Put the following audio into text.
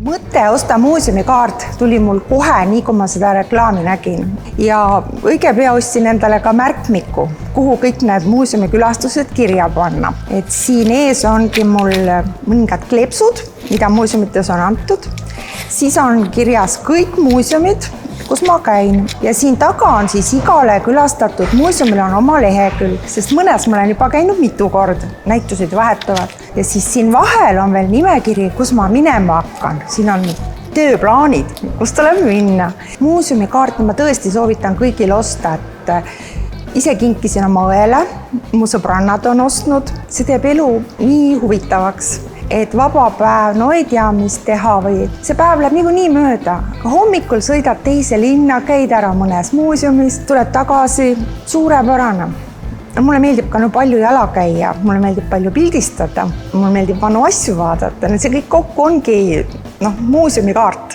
Mõte osta muuseumikaart tuli mul kohe, nii kui ma seda reklaami nägin. Ja õige pea ostsin endale ka märkmiku, kuhu kõik need muuseumikülastused kirja panna. Et siin ees ongi mul mõningad kleepsud, mida muuseumites on antud. Siis on kirjas kõik muuseumid, kus ma käin. Ja siin taga on siis igale külastatud muuseumil on oma lehekülg, sest mõnes ma olen juba käinud mitu korda, näitused vahetuvad. Ja siis siin vahel on veel nimekiri, kus ma minema hakkan. Siin on tööplaanid, kus tuleb minna. Muuseumikaarti ma tõesti soovitan kõigil osta, et ise kinkisin oma õele, mu sõbrannad on ostnud. See teeb elu nii huvitavaks, et vaba päev, no ei tea, mis teha või see päev läheb niikuinii mööda. Hommikul sõidad teise linna, käid ära mõnes muuseumis, tuled tagasi, suurepärane. Mulle meeldib ka palju jala käia, mulle meeldib palju pildistada, mulle meeldib vanu asju vaadata. See kõik kokku ongi muuseumikaart.